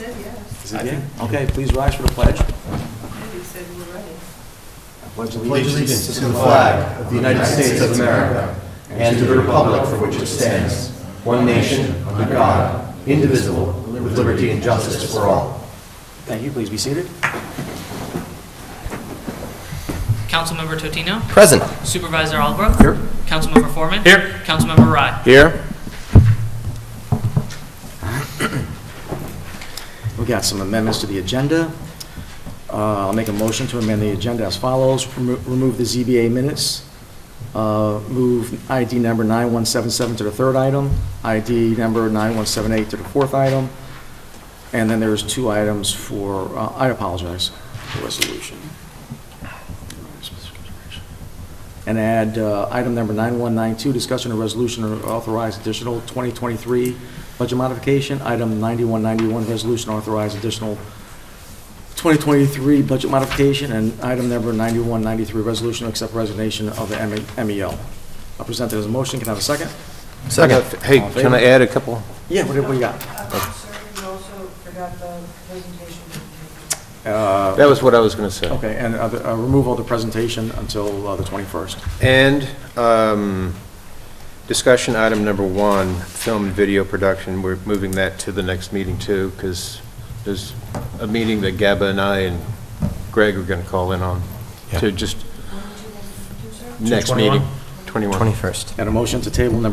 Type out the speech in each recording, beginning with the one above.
said yes. Is it yeah? Okay, please rise for the pledge. You said we were ready. I pledge Allegiance to the flag of the United States of America and to the republic for which it stands, one nation, under God, indivisible, with liberty and justice for all. Thank you. Please be seated. Councilmember Totino? Present. Supervisor Albrook? Here. Councilmember Foreman? Here. Councilmember Rye? Here. We got some amendments to the agenda. I'll make a motion to amend the agenda as follows. Remove the ZBA minutes. Move ID number 9177 to the third item, ID number 9178 to the fourth item, and then there's two items for, I apologize, for resolution. And add item number 9192, discussion of resolution to authorize additional 2023 budget modification. Item 9191, resolution authorize additional 2023 budget modification. And item number 9193, resolution to accept resignation of the MEL. I'll present it as a motion. Can I have a second? Second. Hey, can I add a couple? Yeah, what do we got? Sir, you also forgot the presentation. That was what I was going to say. Okay, and removal of the presentation until the 21st. And discussion item number 1, film and video production. We're moving that to the next meeting too, because there's a meeting that Gaba and I and Greg are going to call in on to just next meeting, 21st. And a motion to table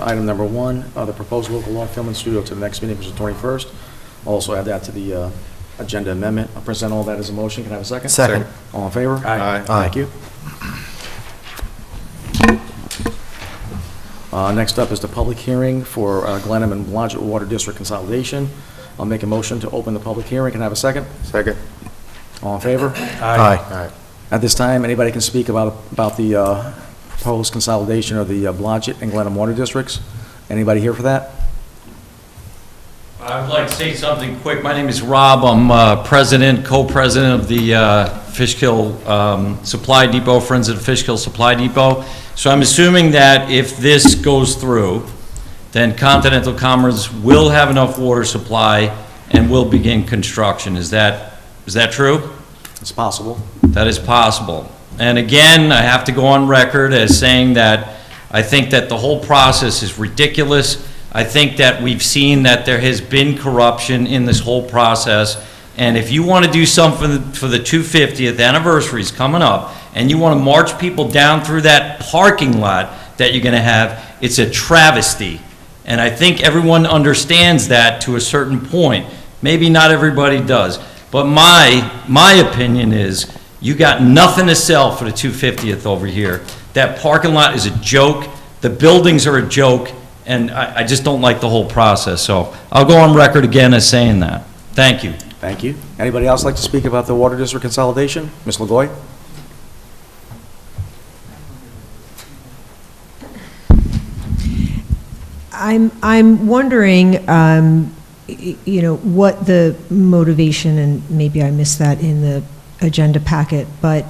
item number 1, the proposed local law film and studio to the next meeting, which is the 21st. I'll also add that to the agenda amendment. I'll present all that as a motion. Can I have a second? Second. All in favor? Aye. Thank you. Next up is the public hearing for Glenham and Blodgett Water District consolidation. I'll make a motion to open the public hearing. Can I have a second? Second. All in favor? Aye. At this time, anybody can speak about the proposed consolidation of the Blodgett and Glenham Water Districts. Anybody here for that? I would like to say something quick. My name is Rob. I'm president, co-president of the Fishkill Supply Depot, Friends of the Fishkill Supply Depot. So I'm assuming that if this goes through, then Continental Commerce will have enough water supply and will begin construction. Is that true? It's possible. That is possible. And again, I have to go on record as saying that I think that the whole process is ridiculous. I think that we've seen that there has been corruption in this whole process. And if you want to do something for the 250th anniversaries coming up, and you want to march people down through that parking lot that you're going to have, it's a travesty. And I think everyone understands that to a certain point. Maybe not everybody does. But my opinion is you got nothing to sell for the 250th over here. That parking lot is a joke. The buildings are a joke. And I just don't like the whole process. So I'll go on record again as saying that. Thank you. Thank you. Anybody else like to speak about the water district consolidation? Ms. LaGoy? I'm wondering, you know, what the motivation, and maybe I missed that in the agenda packet, but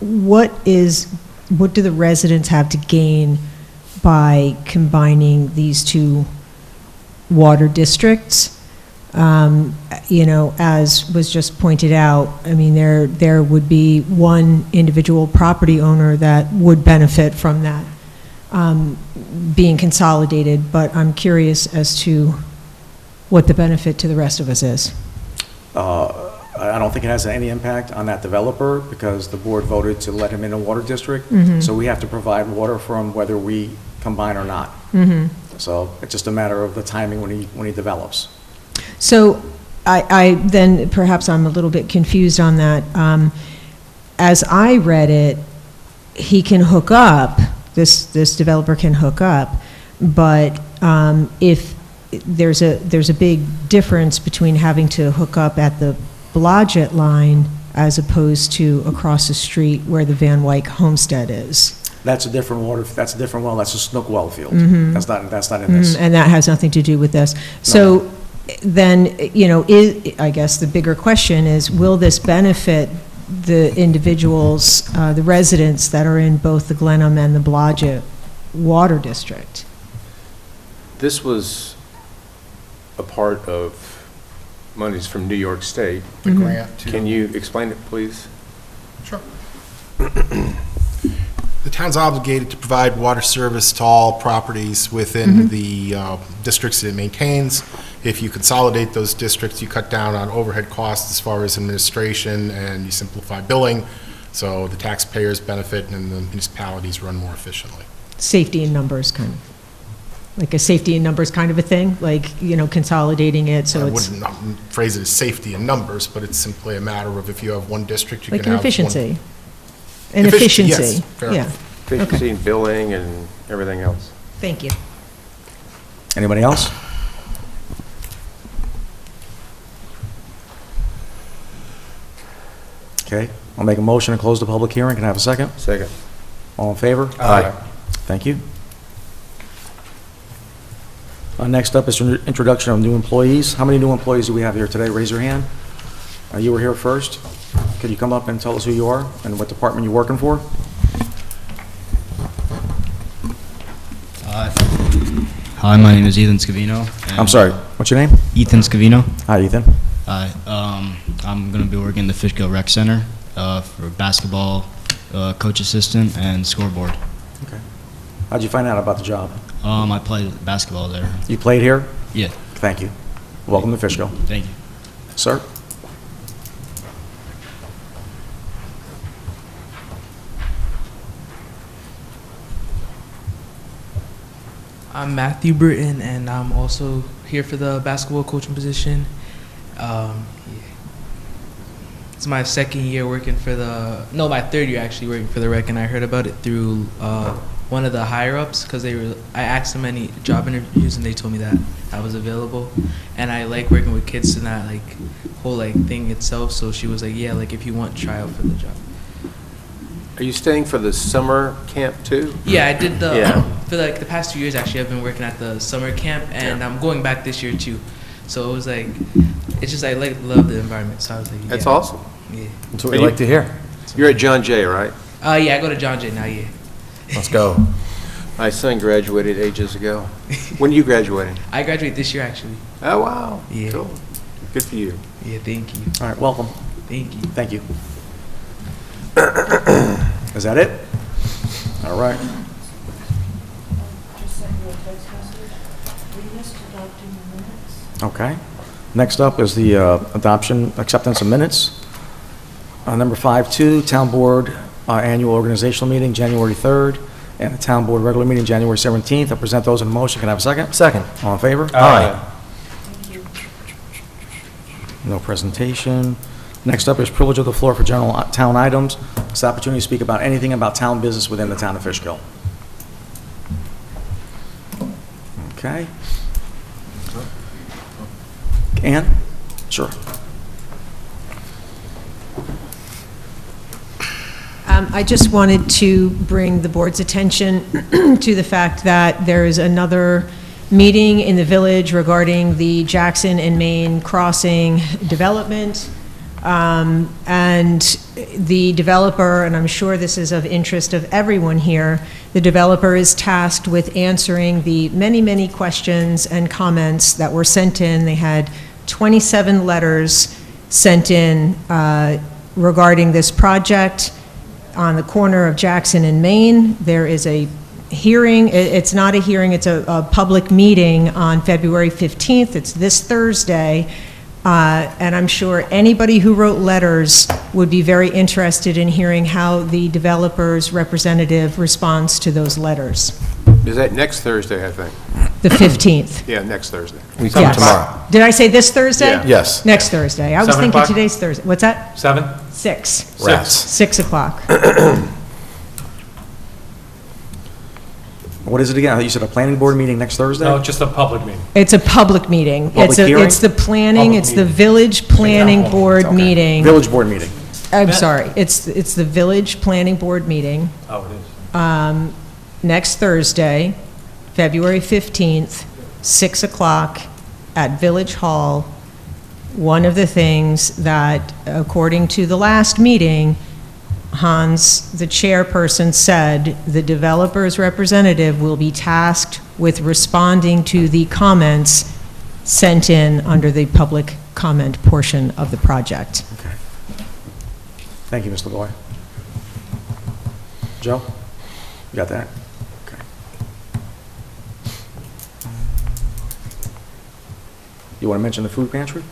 what do the residents have to gain by combining these two water districts? You know, as was just pointed out, I mean, there would be one individual property owner that would benefit from that being consolidated, but I'm curious as to what the benefit to the rest of us is. I don't think it has any impact on that developer because the board voted to let him in a water district. So we have to provide water for him whether we combine or not. So it's just a matter of the timing when he develops. So I then perhaps I'm a little bit confused on that. As I read it, he can hook up, this developer can hook up, but if there's a big difference between having to hook up at the Blodgett line as opposed to across the street where the Van Wyck homestead is. That's a different well. That's a Snook well field. That's not in this. And that has nothing to do with this. So then, you know, I guess the bigger question is, will this benefit the individuals, the residents that are in both the Glenham and the Blodgett water district? This was a part of monies from New York State. The grant to... Can you explain it, please? Sure. The town's obligated to provide water service to all properties within the districts it maintains. If you consolidate those districts, you cut down on overhead costs as far as administration, and you simplify billing, so the taxpayers benefit and the municipalities run more efficiently. Safety in numbers, kind of, like a safety in numbers kind of a thing, like, you know, consolidating it, so I it's wouldn't phrase it as safety in numbers, but it's simply a matter of if you have one district, you like can an have one. efficiency. An Efficiency, efficiency, yes, fair yeah. enough. Efficiency and billing and everything else. Thank you. Anybody else? Okay, I'll make a motion to close the public hearing. Can I have a second? Second. All in favor? Aye. Thank you. Next up is introduction of new employees. How many new employees do we have here today? Raise your hand. You were here first. Could you come up and tell us who you are and what department you're working for? Hi, my name is Ethan Scavino. I'm sorry, what's your name? Ethan Scavino. Hi, Ethan. Hi, I'm going to be working in the Fishkill Rec Center for basketball coach assistant and scoreboard. Okay. How'd you find out about the job? I played basketball there. You played here? Yeah, Thank you. Welcome to Fishkill. thank you. Sir? I'm Matthew Britton, and I'm also here for the basketball coaching position. Yeah. It's my second year working for my third year actually working for the rec, and I heard about it through one of the higher ups because I asked them any job interviews and they told me that I was available, and I like working with kids and that like whole like thing itself. So she was like, yeah, like if you want, try out for the job. Are you staying for the summer camp too? Yeah, I did Yeah. for like the past 2 years actually. I've been working at the summer camp, and Yeah. I'm going back this year too. So it was like, it's just I love the environment. So I was like, That's yeah. awesome. Yeah. That's what we like to hear. You're at John Jay, right? Yeah, I go to John Jay now. Yeah. Let's go. My son graduated ages ago. When are you graduating? I graduate this year actually. Oh, wow. Yeah. Cool. Good for you. Yeah. Thank you. All right, welcome. Thank you. Thank you. Is that it? All right. Just sent you a text message. We missed adopting the minutes. Okay. Next up is the adoption, acceptance of minutes. Number 5.2, Town Board Annual Organizational Meeting, January 3rd, and the Town Board Regular Meeting, January 17th. I'll present those in a motion. Can I have a second? Second. All in favor? Thank you. No presentation. Next up is privilege of the floor for general town items. It's the opportunity to speak about anything about town business within the town of Fishkill. Okay. Ann? Sure. I just wanted to bring the board's attention to the fact that there is another meeting in the village regarding the Jackson and Main crossing development. And the developer, and I'm sure this is of interest of everyone here, the developer is tasked with answering the many, many questions and comments that were sent in. They had 27 letters sent in regarding this project on the corner of Jackson and Main. There is a hearing. It's not a hearing, it's a public meeting on February 15th. It's this Thursday. And I'm sure anybody who wrote letters would be very interested in hearing how the developer's representative responds to those letters. Is that next Thursday, I think? The 15th. Yeah, next Thursday. We come Yes. tomorrow. Did I say this Thursday? Yeah. Yes. Next Thursday. I was 7 thinking o'clock? today's Thursday. What's that? 7? 6. Rats. 6 o'clock. What is it again? You said a planning board meeting next Thursday? No, just a public meeting. It's a public meeting. Public hearing? It's the planning, Public it's the meeting. village planning hall. board Okay. meeting. Village board meeting. I'm sorry, it's the village planning board meeting. Oh, it is. Next Thursday, February 15th, 6 o'clock at Village Hall. One of the things that, according to the last meeting, Hans, the chairperson, said the developer's representative will be tasked with responding to the comments sent in under the public comment portion of the project. Okay. Thank you, Ms. LaVoy. Joe? You got that? Okay. You want to mention the food pantry?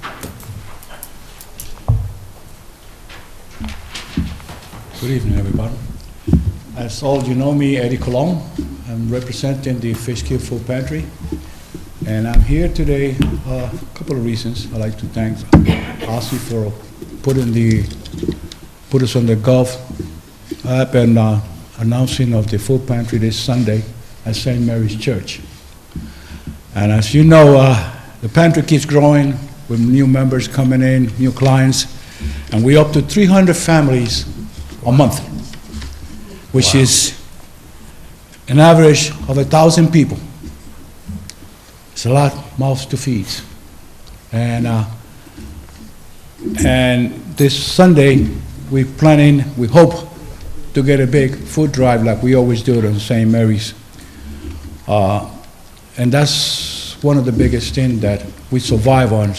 Good evening, everybody. As all you know me, Eddie Colon. I'm representing the Fishkill Food Pantry. And I'm here today, a couple of reasons. I'd like to thank Ozzy for put us on the Gulf app and announcing of the food pantry this Sunday at St. Mary's Church. And as you know, the pantry keeps growing with new members coming in, new clients, and we're up to 300 families a month, which is an average of 1,000 people. It's a lot of mouths to feed. And this Sunday, we hope to get a big food drive like we always do on St. Mary's. And that's one of the biggest things that we strive on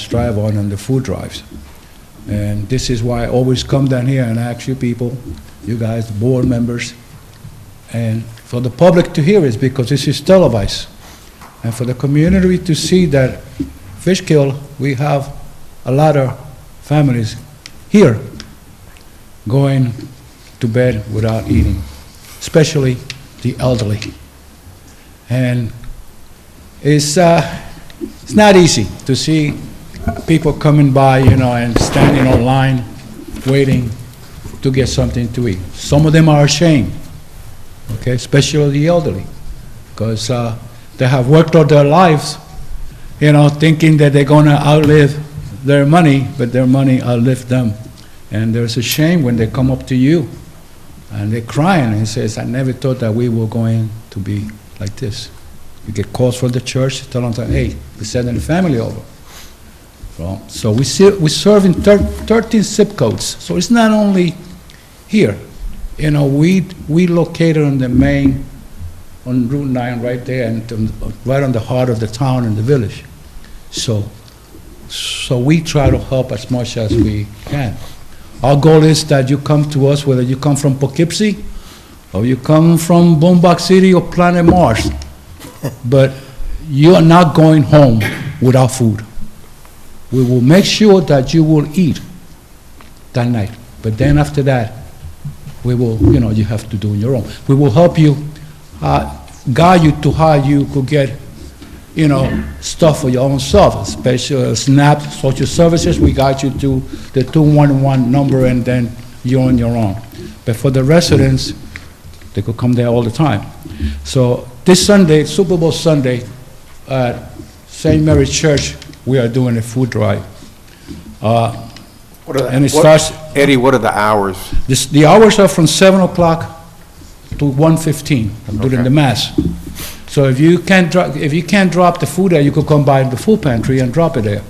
the food drives. And this is why I always come down here and ask you people, you guys, the board members, and for the public to hear is because this is televised. And for the community to see that Fishkill, we have a lot of families here going to bed without eating, especially the elderly. And it's not easy to see people coming by, and standing online, waiting to get something to eat. Some of them are ashamed, okay, especially the elderly, because they have worked all their lives, thinking that they're going to outlive their money, but their money outlived them. And there's a shame when they come up to you and they're crying and says, I never thought that we were going to be like this. You get calls from the church, tell them, hey, we're sending the family over. So we serve in 13 zip codes. So it's not only here. We located on the main, on Route 9 right there, and right on the heart of the town and the village. So we try to help as much as we can. Our goal is that you come to us, whether you come from Poughkeepsie, or you come from Boondock City or Planet Mars, but you are not going home without food. We will make sure that you will eat that night, but then after that, we will, you have to do on your own. We will help you, guide you to how you could get, stuff for your own self, especially SNAP, social services. We guide you to the 211 number, and then you're on your own. But for the residents, they could come there all the time. So this Sunday, Super Bowl Sunday, at St. Mary's Church, we are doing a food drive. Eddie, what are the hours? The hours are from 7 o'clock to 1:15 during the Mass. So if you can't drop the food there, you could come by the food pantry and drop it there.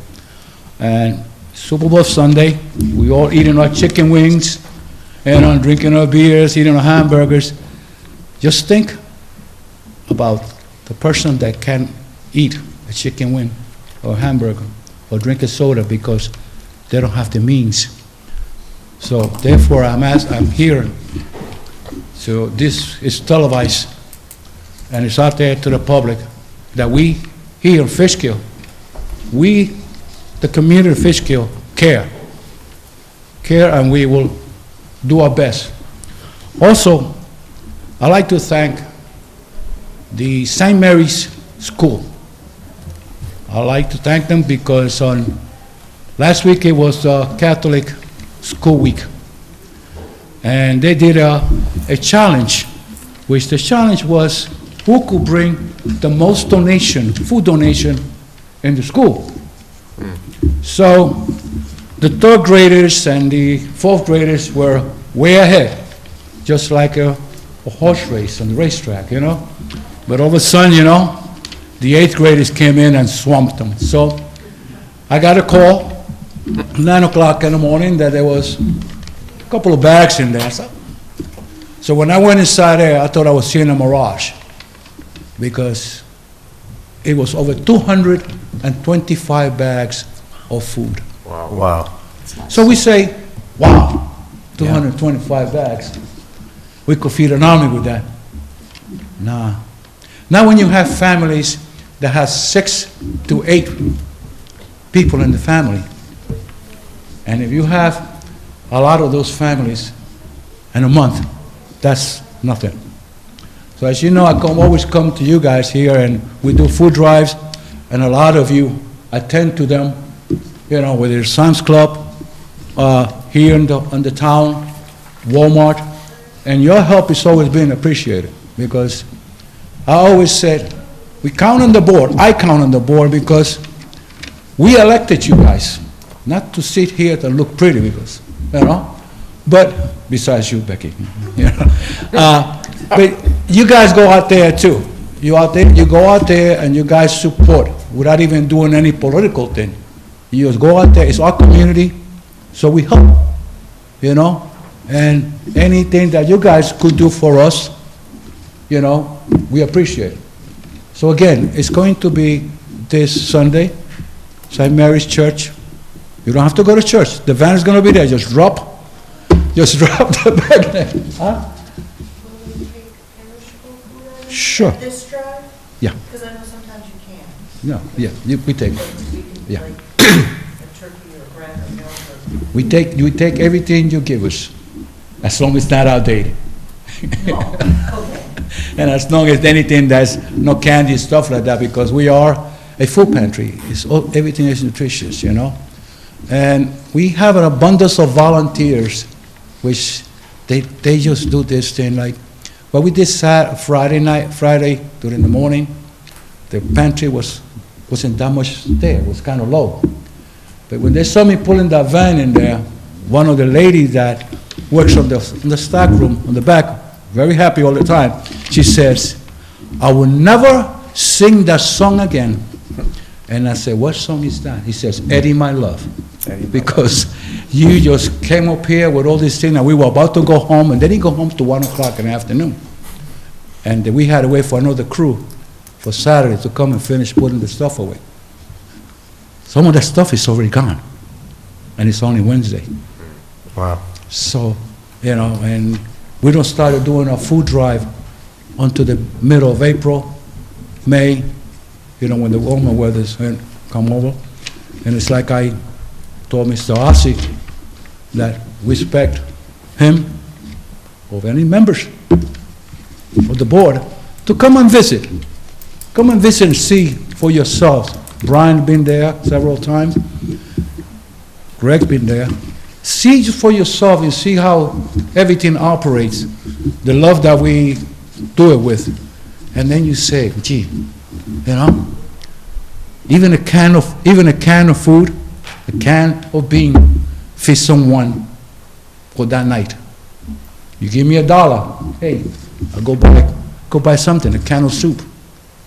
And Super Bowl Sunday, we all eating our chicken wings, and drinking our beers, eating our hamburgers. Just think about the person that can't eat a chicken wing or a hamburger or drink a soda because they don't have the means. So therefore, I'm here. So this is televised, and it's out there to the public that we here in Fishkill, the community of Fishkill, care, and we will do our best. Also, I'd like to thank the St. Mary's School. I'd like to thank them because last week it was Catholic School Week, and they did a challenge, which the challenge was who could bring the most food donation in the school. So the third graders and the fourth graders were way ahead, just like a horse race on the racetrack, But all of a sudden, the eighth graders came in and swamped them. So I got a call 9 o'clock in the morning that there was a couple of bags in there. So when I went inside there, I thought I was seeing a mirage, because it was over 225 bags of food. Wow. So we say, wow, 225 bags. We could feed an army with that. Nah. Now when you have families that have 6 to 8 people in the family, and if you have a lot of those families in a month, that's nothing. So as you know, I always come to you guys here, and we do food drives, and a lot of you attend to them, you know, whether it's Sam's Club, here in the town, Walmart, and your help is always being appreciated, because I always said, we count on the board, I count on the board, because we elected you guys, not to sit here to look pretty, because, you know, but besides you, Becky, you know, but you guys go out there too. You go out there and you guys support without even doing any political thing. You just go out there, it's our community, so we help, you know, and anything that you guys could do for us, you know, we appreciate it. So again, it's going to be this Sunday, St. Mary's Church. You don't have to go to church. The van is going to be there. Just drop the bag there. Huh? Will we take perishable food out of Sure. this drive? Yeah. Because I know sometimes you can't. No, yeah, we take. Like, we can, Yeah. like, a turkey or bread or milk or... We take everything you give us, as long as it's not outdated. No, okay. And as long as anything that's no candy, stuff like that, because we are a food pantry. Everything is nutritious, you know. And we have an abundance of volunteers, which they just do this thing like, well, we did Friday during the morning. The pantry wasn't that much there, it was kind of low. But when they saw me pulling that van in there, one of the ladies that works on the stock room on the back, very happy all the time, she says, I will never sing that song again. And I said, what song is that? He says, Eddie, my love. Because you just came up here with all these things, and we were about to go home, and they didn't go home till 1 o'clock in the afternoon. And we had to wait for another crew for Saturday to come and finish putting the stuff away. Some of that stuff is already gone, and it's only Wednesday. Wow. So, you know, and we don't start doing a food drive until the middle of April, May, you know, when the warmer weather's come over. And it's like I told Mr. Ossie that we expect him or any members of the board to come and visit. Come and visit and see for yourselves. Brian been there several times. Greg's been there. See for yourself and see how everything operates, the love that we do it with. And then you say, gee, you know, even a can of food, a can of bean feeds someone for that night. You give me $1, hey, I'll go buy something, a can of soup.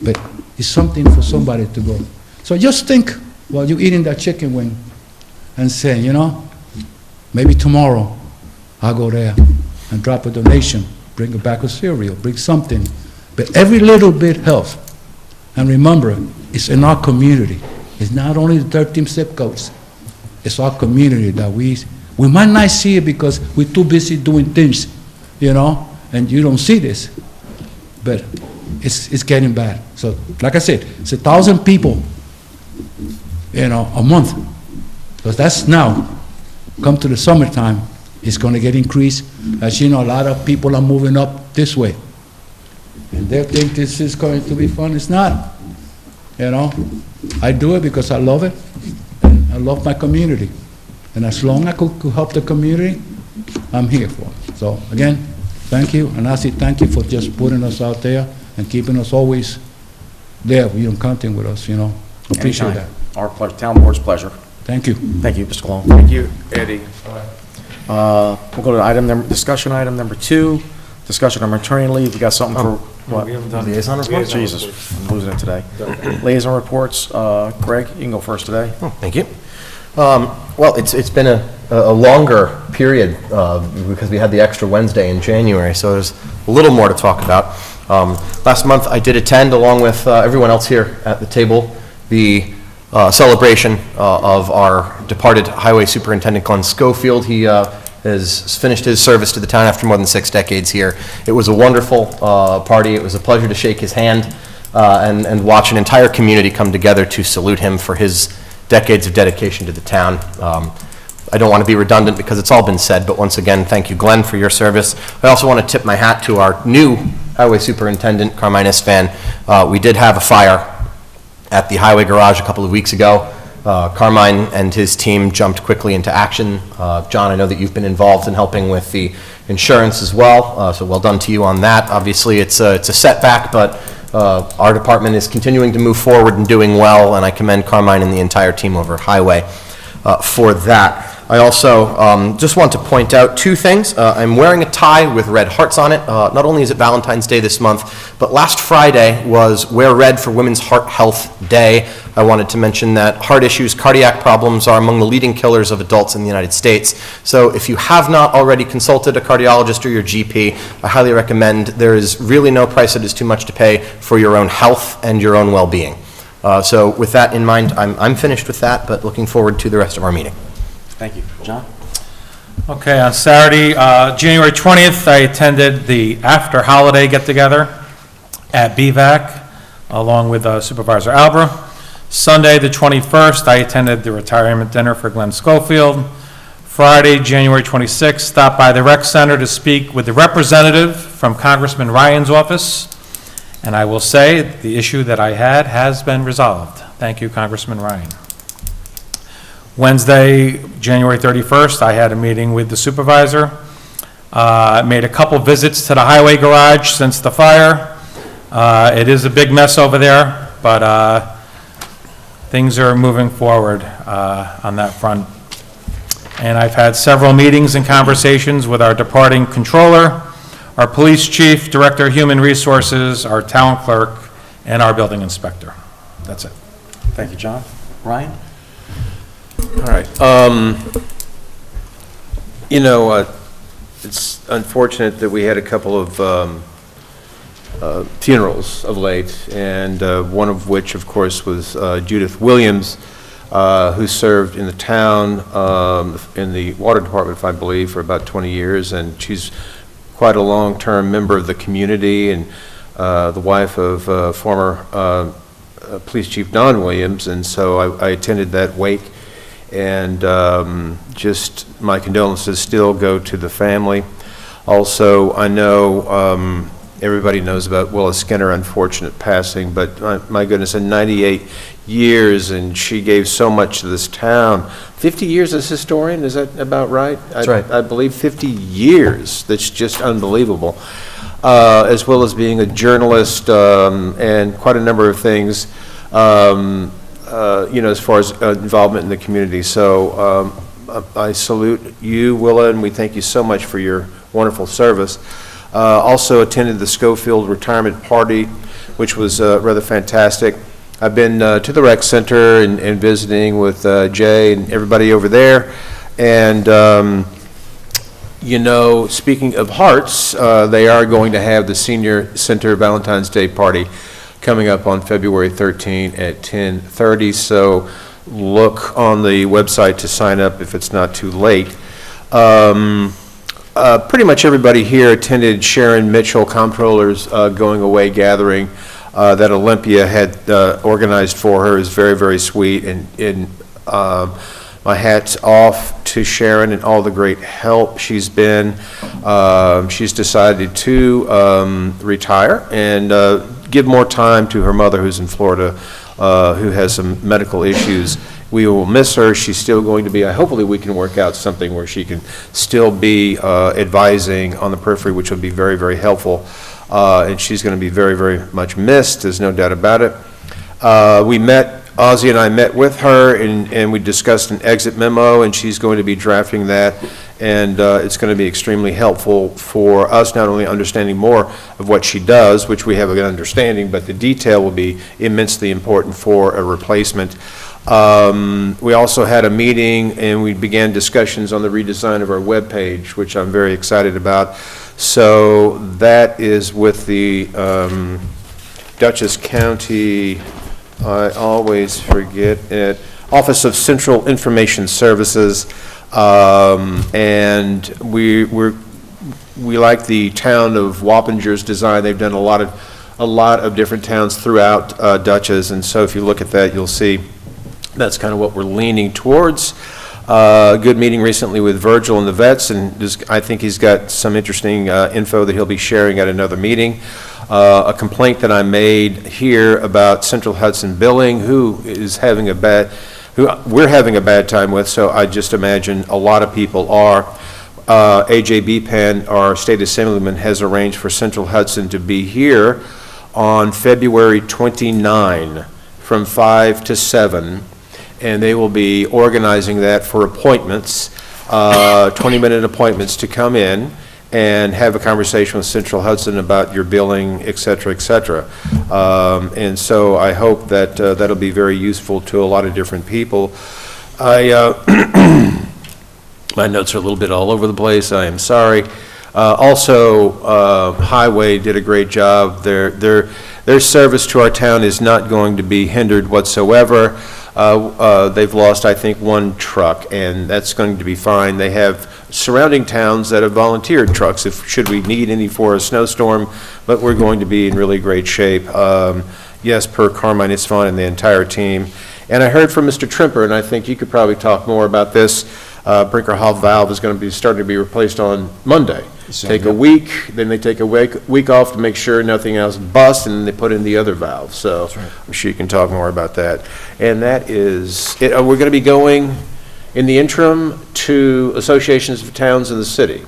But it's something for somebody to go. So just think while you're eating that chicken wing and say, you know, maybe tomorrow I'll go there and drop a donation, bring a bag of cereal, bring something. But every little bit helps. And remember, it's in our community. It's not only the 13 zip codes. It's our community that we might not see it because we're too busy doing things, you know, and you don't see this. But it's getting bad. So, like I said, it's 1,000 people, you know, a month. Because that's now. Come to the summertime, it's going to get increased. As you know, a lot of people are moving up this way. And they think this is going to be fun. It's not. You know, I do it because I love it, and I love my community. And as long as I could help the community, I'm here for it. So again, thank you, and I say thank you for just putting us out there and keeping us always there, counting with us, you know. Appreciate Anytime. that. Our pleasure, town board's pleasure. Thank you. Thank you, Mr. Colon. Thank you, Eddie. We'll go to discussion item number 2, discussion on maternity leave. We got something for, what? We haven't done Liaison reports? Jesus, I'm losing it today. Liaison reports, Greg, you can go first today. Oh, thank you. Well, it's been a longer period because we had the extra Wednesday in January, so there's a little more to talk about. Last month, I did attend, along with everyone else here at the table, the celebration of our departed Highway Superintendent Glenn Schofield. He has finished his service to the town after more than 6 decades here. It was a wonderful party. It was a pleasure to shake his hand and watch an entire community come together to salute him for his decades of dedication to the town. I don't want to be redundant because it's all been said, but once again, thank you, Glenn, for your service. I also want to tip my hat to our new Highway Superintendent, Carmine Isfan. We did have a fire at the highway garage a couple of weeks ago. Carmine and his team jumped quickly into action. John, I know that you've been involved in helping with the insurance as well, so well done to you on that. Obviously, it's a setback, but our department is continuing to move forward and doing well, and I commend Carmine and the entire team over at Highway for that. I also just want to point out 2 things. I'm wearing a tie with red hearts on it. Not only is it Valentine's Day this month, but last Friday was Wear Red for Women's Heart Health Day. I wanted to mention that heart issues, cardiac problems are among the leading killers of adults in the United States. So if you have not already consulted a cardiologist or your GP, I highly recommend. There is really no price that is too much to pay for your own health and your own well-being. So with that in mind, I'm finished with that, but looking forward to the rest of our meeting. Thank you. John? Okay, on Saturday, January 20th, I attended the after-holiday get-together at BVAC, along with Supervisor Albra. Sunday, the 21st, I attended the retirement dinner for Glenn Schofield. Friday, January 26th, stopped by the rec center to speak with the representative from Congressman Ryan's office. And I will say, the issue that I had has been resolved. Thank you, Congressman Ryan. Wednesday, January 31st, I had a meeting with the supervisor. I made a couple visits to the highway garage since the fire. It is a big mess over there, but things are moving forward on that front. And I've had several meetings and conversations with our departing controller, our police chief, director of human resources, our town clerk, and our building inspector. That's it. Thank you, John. Ryan? All right. It's unfortunate that we had a couple of funerals of late, and one of which, of course, was Judith Williams, who served in the town in the water department, I believe, for about 20 years, and she's quite a long-term member of the community, and the wife of former Police Chief Don Williams, and so I attended that wake. And just my condolences still go to the family. Also, I know everybody knows about Willa Skinner, unfortunate passing, but my goodness, in 98 years, and she gave so much to this town. 50 years as historian, is that about right? That's right. I believe 50 years. That's just unbelievable. As well as being a journalist and quite a number of things. As far as involvement in the community. So I salute you, Willa, and we thank you so much for your wonderful service. Also attended the Schofield retirement party, which was rather fantastic. I've been to the rec center and visiting with Jay and everybody over there. And, speaking of hearts, they are going to have the Senior Center Valentine's Day party coming up on February 13 at 10:30, so look on the website to sign up if it's not too late. Pretty much everybody here attended Sharon Mitchell, Comptroller's going away gathering that Olympia had organized for her. Is very, very sweet, and my hat's off to Sharon and all the great help she's been. She's decided to retire and give more time to her mother, who's in Florida, who has some medical issues. We will miss her. She's still going to be, hopefully we can work out something where she can still be advising on the periphery, which would be very, very helpful. And she's going to be very, very much missed, there's no doubt about it. Ozzie and I met with her, and we discussed an exit memo, and she's going to be drafting that, and it's going to be extremely helpful for us, not only understanding more of what she does, which we have a good understanding, but the detail will be immensely important for a replacement. We also had a meeting, and we began discussions on the redesign of our webpage, which I'm very excited about. So that is with the Dutchess County I always forget it. Office of Central Information Services, and we like the town of Wappinger's design. They've done a lot of different towns throughout Dutchess, and so if you look at that, you'll see that's kind of what we're leaning towards. Good meeting recently with Virgil and the vets, and I think he's got some interesting info that he'll be sharing at another meeting. A complaint that I made here about Central Hudson Billing, who we're having a bad time with, so I just imagine a lot of people are. AJ Penn, our state assemblyman, has arranged for Central Hudson to be here on February 29 from 5 to 7. And they will be organizing that for appointments, 20-minute appointments to come in and have a conversation with Central Hudson about your billing, et cetera, et cetera. And so I hope that that'll be very useful to a lot of different people. My notes are a little bit all over the place. I am sorry. Also, Highway did a great job. Their service to our town is not going to be hindered whatsoever. They've lost, I think, one truck, and that's going to be fine. They have surrounding towns that have volunteered trucks should we need any for a snowstorm, but we're going to be in really great shape. Yes, per Carmine Isfan and the entire team. And I heard from Mr. Trimper, and I think you could probably talk more about this. Brinker Hall valve is going to be starting to be replaced on Monday. Take a week, then they take a week off to make sure nothing else busts, and then they put in the other valve. So I'm sure you can talk more about that. And that is it. We're going to be going in the interim to associations of towns in the city.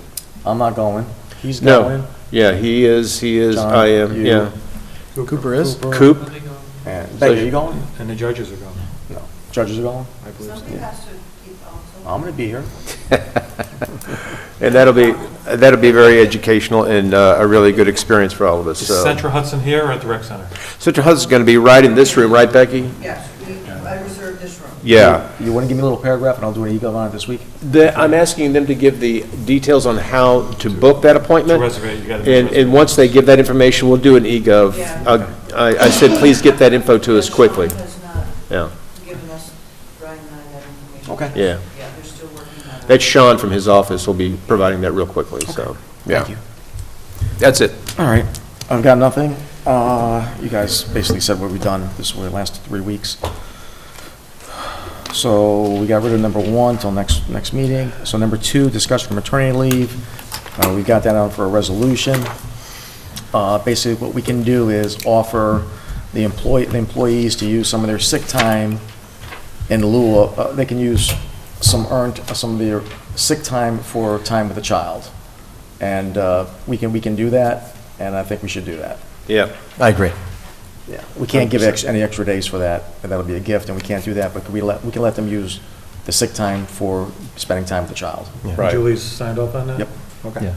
I'm not going. He's going. No. Yeah, he is. John, I am. you. Yeah. Cooper is? Coop. And Becky, are you going? And the judges are going. No. Judges are going? I believe so. Somebody has to keep also. I'm going to be here. And that'll be very educational and a really good experience for all of us. Is So. Central Hudson here or at the rec center? Central Hudson's going to be right in this room, right, Becky? Yes, I reserved this room. Yeah. You want to give me a little paragraph and I'll do an ego on it this week? I'm asking them to give the details on how to book that appointment. To reserve, you gotta do And once they give that information, we'll do an e-gov. Yeah. I said, please get that info to us quickly. Sean has not Yeah, given us, Brian and I, that information. Okay. yeah. Yeah, they're still working on it. That's Sean from his office will be providing that real quickly, so, yeah. Thank you. That's it. All right. I've got nothing. You guys basically said what we've done this last 3 weeks. So we got rid of number 1 till next meeting. So number 2, discussion of maternity leave. We got that on for a resolution. Basically, what we can do is offer the employees to use some of their sick time in lieu of, they can use some of their sick time for time with a child. And we can do that, and I think we should do that. Yeah. I agree. Yeah, we can't give any extra days for that, and that'll be a gift, and we can't do that, but we can let them use the sick time for spending time with the child. Right. Julie's signed off on that? Yep. Okay. Yeah.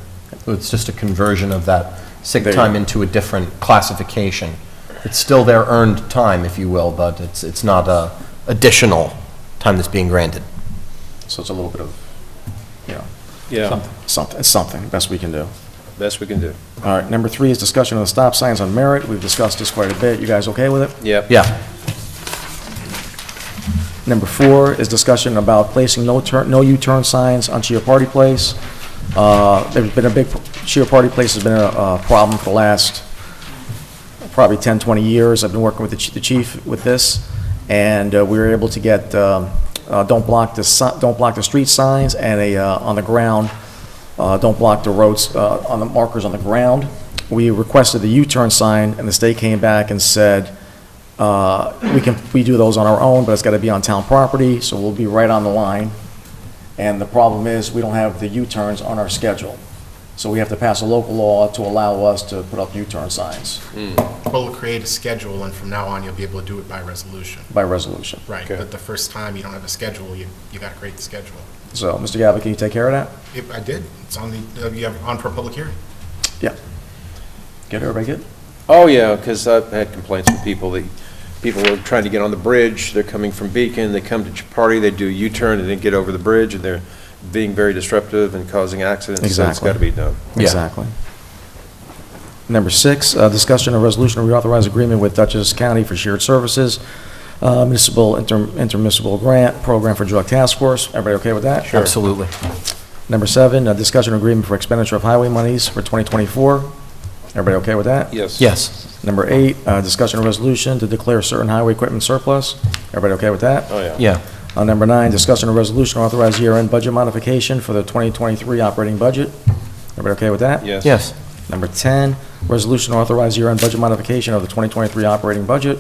It's just a conversion of that sick There you time go. into a different classification. It's still their earned time, if you will, but it's not additional time that's being granted. So it's a little bit of, Yeah, something, best we can do. best we can do. All right, number 3 is discussion of the stop signs on Merritt. We've discussed this quite a bit. You guys okay with it? Yep. Yeah. Number 4 is discussion about placing no U-turn signs on Chia Party Place. There's been Chia Party Place has been a problem for the last probably 10, 20 years. I've been working with the chief with this, and we were able to get don't block the street signs and on the ground, don't block the roads on the markers on the ground. We requested the U-turn sign, and the state came back and said, we do those on our own, but it's got to be on town property, so we'll be right on the line. And the problem is, we don't have the U-turns on our schedule. So we have to pass a local law to allow us to put up U-turn signs We'll create a schedule, and from now on, you'll be able to do it by resolution. by resolution. Right, Okay. but the first time you don't have a schedule, you got to create the schedule. So, Mr. Gaba, can you take care of that? I did. It's on you have on for a public hearing. Yeah. Get everybody good? Oh, yeah, because I've had complaints with people that people are trying to get on the bridge, they're coming from Beacon, they come to Chaparty, they do a U-turn and then get over the bridge, and they're being very disruptive and causing accidents. So it's Exactly. got to be done. Yeah. Exactly. Number 6, discussion of resolution to reauthorize agreement with Dutchess County for shared services. Municipal intermunicipal grant program for drug task force. Everybody okay with that? Sure. Absolutely. Number 7, discussion agreement for expenditure of highway monies for 2024. Everybody okay with that? Yes. Yes. Number 8, discussion of resolution to declare certain highway equipment surplus. Everybody okay with that? Oh, yeah. Yeah. Number 9, discussion of resolution to authorize year-end budget modification for the 2023 operating budget. Everybody okay with that? Yes. Yes. Number 10, resolution to authorize year-end budget modification of the 2023 operating budget.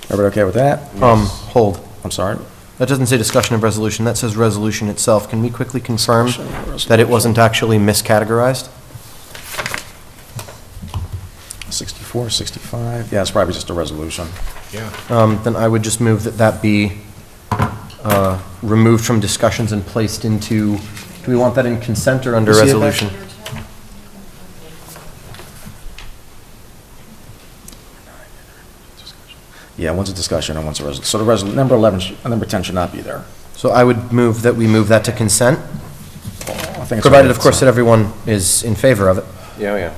Everybody okay with that? Hold. I'm sorry. That doesn't say discussion of resolution, that says resolution itself. Can we quickly confirm that it wasn't actually miscategorized? 64, 65, yeah, it's probably just a resolution. Yeah. Then I would just move that that be removed from discussions and placed into, do we want that in consent or under You see it back? resolution? Yeah, one's a discussion and one's a resolution. So number 11, number 10 should not be there. So I would move that we move that to consent, I think it's provided, already of course, that consent. everyone is in favor of it. Yeah, yeah.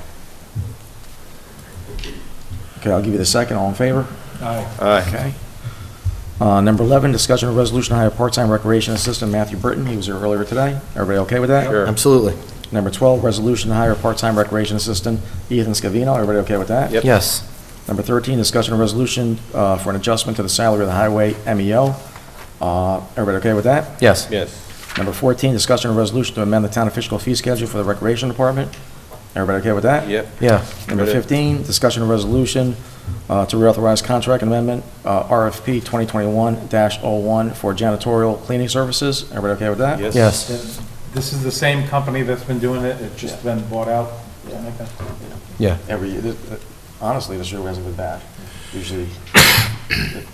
Okay, I'll give you the second. All in favor? Aye. Okay. Number 11, discussion of resolution to hire part-time recreation assistant Matthew Britton. He was here earlier today. Everybody okay with that? Sure. Absolutely. Number 12, resolution to hire part-time recreation assistant Ethan Scavino. Everybody okay with that? Yep. Yes. Number 13, discussion of resolution for an adjustment to the salary of the highway MEO. Everybody okay with that? Yes. Yes. Number 14, discussion of resolution to amend the town of Fishkill fee schedule for the recreation department. Everybody okay with that? Yep. Yeah. Number Good. 15, discussion of resolution to reauthorize contract amendment, RFP 2021-01 for janitorial cleaning services. Everybody okay with that? Yes. Yes. This is the same company that's been doing it, it's just been bought out? Something like that? Yeah. Every year. Honestly, this year hasn't been bad. Usually,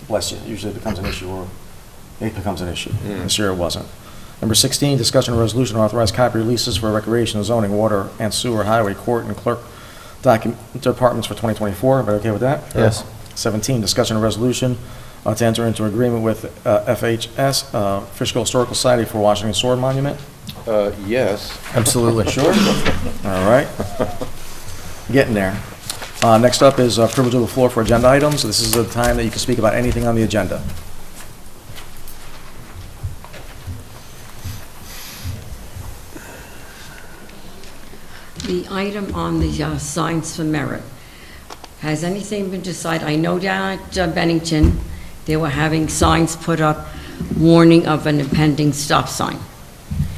bless you, usually it becomes an issue, or it becomes an issue. This year it wasn't. Number 16, discussion of resolution to authorize copy releases for recreation, zoning, water, and sewer, highway, court, and clerk departments for 2024. Everybody okay with that? Yes. 17, discussion of resolution to enter into agreement with FHS, Fishkill Historical Society for Washington Sword Monument. Yes. Absolutely. Sure? All right. Getting there. Next up is privilege of the floor for agenda items. This is the time that you can speak about anything on the agenda. The item on the signs for merit, has anything been decided? I know down at Bennington, they were having signs put up warning of an impending stop sign.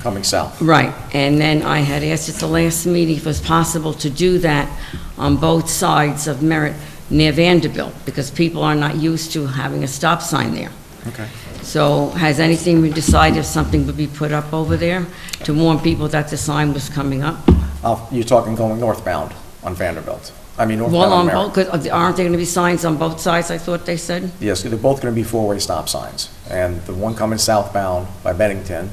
Coming south. Right, and then I had asked at the last meeting if it was possible to do that on both sides of Merritt near Vanderbilt, because people are not used to having a stop sign there. Okay. So has anything been decided if something would be put up over there to warn people that the sign was coming up? You're talking going northbound on Vanderbilt. I mean, northbound Well, on on Merritt. both, 'cause aren't there going to be signs on both sides, I thought they said? Yes, they're both going to be four-way stop signs. And the one coming southbound by Bennington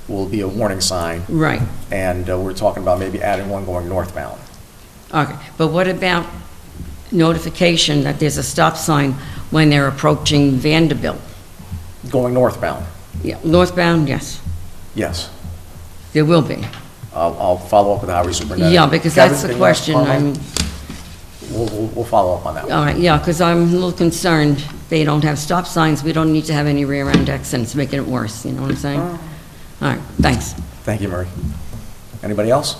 will be a warning sign. Right, And we're talking about maybe adding one going northbound. okay. But what about notification that there's a stop sign when they're approaching Vanderbilt? Going northbound, Yeah, northbound, yes, yes. there will be. I'll follow up with the highway superintendent. Yeah, because Kevin, that's the can you question. comment? We'll follow up on that one. All right, yeah, because I'm a little concerned. They don't have stop signs. We don't need to have any rear-end accidents, making it worse, you know what I'm saying? All right, thanks. Thank you, Murray. Anybody else?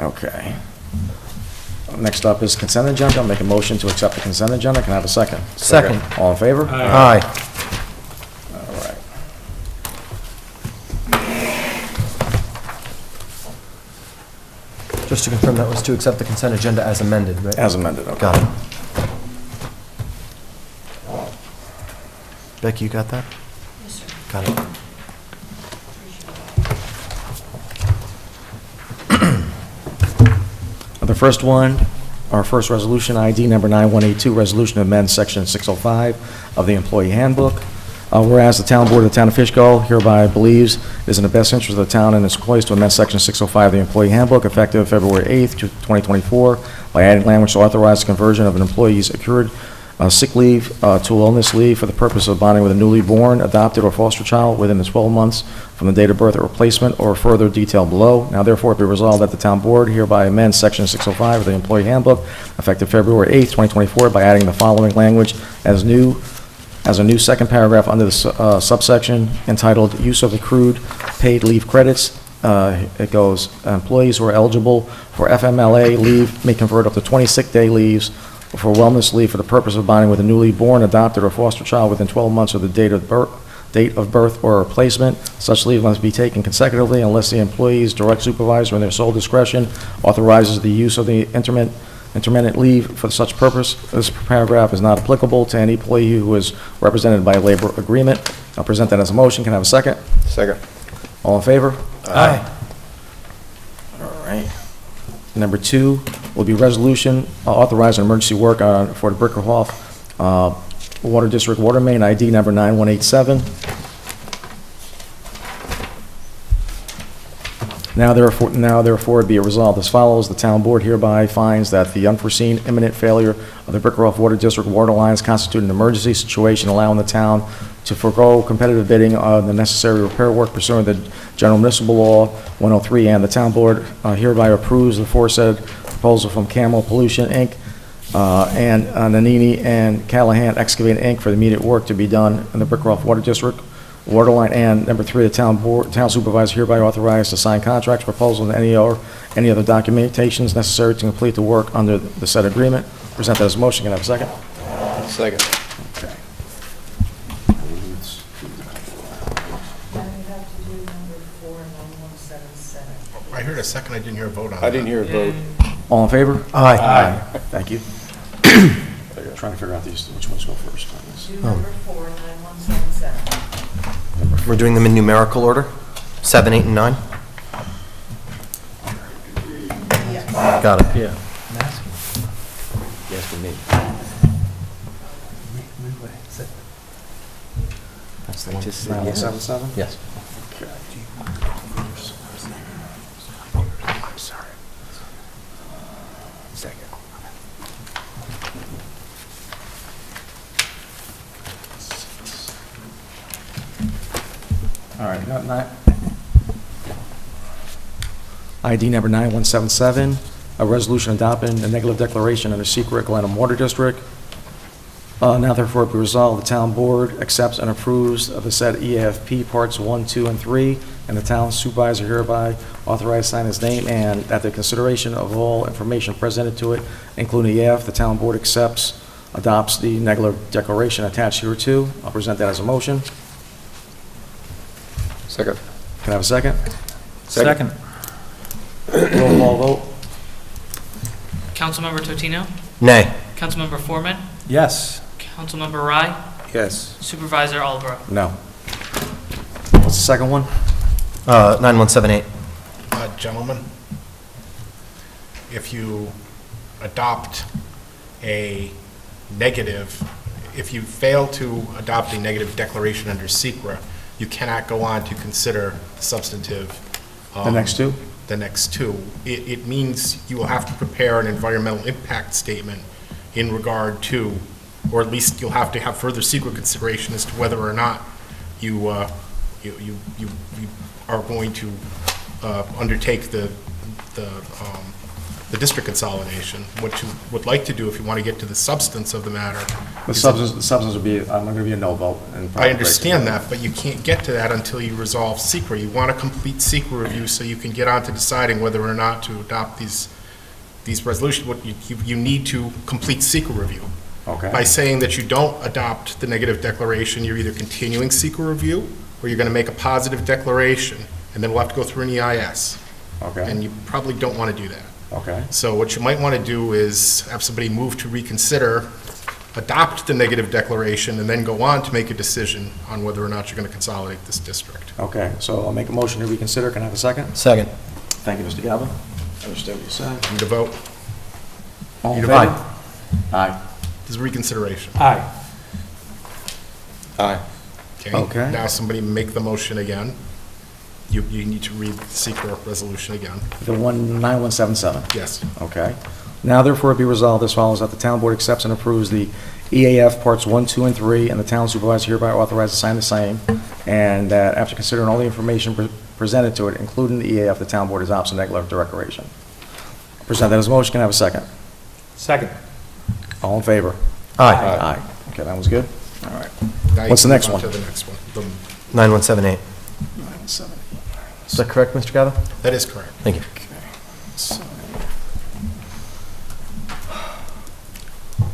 Okay. Next up is consent agenda. I'll make a motion to accept the consent agenda. Can I have a second? Second. All in favor? Aye. All right. Just to confirm, that was to accept the consent agenda as amended, right? As amended, okay. Got it. Becky, you got that? Yes, sir. Got it. The first one, our first resolution, ID number 9182, resolution to amend section 605 of the employee handbook. Whereas the town board of the town of Fishkill hereby believes it is in the best interest of the town and its employees to amend section 605 of the employee handbook effective February 8th, 2024, by adding language to authorize the conversion of an employee's accrued sick leave to illness leave for the purpose of bonding with a newly born, adopted, or foster child within the 12 months from the date of birth or replacement, or further detailed below. Now therefore be resolved that the town board hereby amends section 605 of the employee handbook effective February 8th, 2024 by adding the following language as a new second paragraph under the subsection entitled Use of Accrued Paid Leave Credits. It goes, employees who are eligible for FMLA leave may convert up to 20 sick day leaves for wellness leave for the purpose of bonding with a newly born, adopted, or foster child within 12 months of the date of birth or replacement. Such leave must be taken consecutively unless the employee's direct supervisor in their sole discretion authorizes the use of the intermittent leave for such purpose. This paragraph is not applicable to any employee who is represented by a labor agreement. I'll present that as a motion. Can I have a second? Second. All in favor? Aye. All right. Number 2 will be resolution authorizing emergency work for the Brickerhoff Water District Water Main, ID number 9187. Now therefore be it resolved as follows. The town board hereby finds that the unforeseen imminent failure of the Brickerhoff Water District water lines constitute an emergency situation allowing the town to forego competitive bidding on the necessary repair work pursuant to General Municipal Law 103, and the town board hereby approves the aforesaid proposal from Camel Pollution, Inc., and Nanini and Callahan Excavating, Inc. for the immediate work to be done in the Brickerhoff Water District water line. And number 3, the town supervisor hereby authorized to sign contracts, proposals, and any other documentations necessary to complete the work under the said agreement. Present that as a motion. Can I have a second? Second. Okay. I heard a second, I didn't hear a vote on that. I didn't hear a vote. All in favor? Aye. Thank you. Trying to figure out which ones go first on this. Number 4, 9177. We're doing them in numerical order? 7, 8, and 9? Got it. Yeah. Yes, for me. That's the one. Just said yes. 9177? Yes. Sorry. Second. All right, ID number 9177, a resolution adopting a negative declaration under secret Glenham Water District. Now therefore be resolved, the town board accepts and approves of the said EAFP parts 1, 2, and 3, and the town supervisor hereby authorized to sign his name, and at the consideration of all information presented to it, including the EAF, the town board adopts the negative declaration attached here too. I'll present that as a motion. Second. Can I have a second? Second. Roll call vote. Councilmember Totino? Nay. Councilmember Foreman? Yes. Councilmember Rye? Yes. Supervisor Alborough? No. What's the second one? 9178. Gentlemen, if you adopt a negative, if you fail to adopt a negative declaration under SECRA, you cannot go on to consider substantive. The next two? The next two. It means you will have to prepare an environmental impact statement in regard to, or at least you'll have to have further SECRA consideration as to whether or not you are going to undertake the district consolidation. What you would like to do, if you want to get to the substance of the matter. The substance would be, I'm going to be a no vote. I understand that, but you can't get to that until you resolve SECRA. You want a complete SECRA review so you can get on to deciding whether or not to adopt these resolutions. What you need to complete SECRA review. Okay. By saying that you don't adopt the negative declaration, you're either continuing SECRA review, or you're going to make a positive declaration, and then we'll have to go through an EIS. Okay. And you probably don't want to do that. Okay. So what you might want to do is have somebody move to reconsider, adopt the negative declaration, and then go on to make a decision on whether or not you're going to consolidate this district. Okay, so I'll make a motion to reconsider. Can I have a second? Second. Thank you, Mr. Galvin. Understand what you said. Need a vote? All in Need a favor? vote? Aye. This is reconsideration. Aye. Aye. Okay. Now somebody make the motion again. You need to read the SECRA resolution again. The 9177. Yes. Okay. Now therefore be resolved as follows, that the town board accepts and approves the EAF Parts 1, 2, and 3, and the town supervisor hereby authorized to sign the same, and that after considering all the information presented to it, including the EAF, the town board adopts a negative declaration. Present that as a motion. Can I have a second? Second. All in favor? Aye. Aye. Okay, that was good. All right. Now you What's the can next move on one? To the next one. 9178. 917. Is that correct, Mr. Gaba? That is correct. Thank you.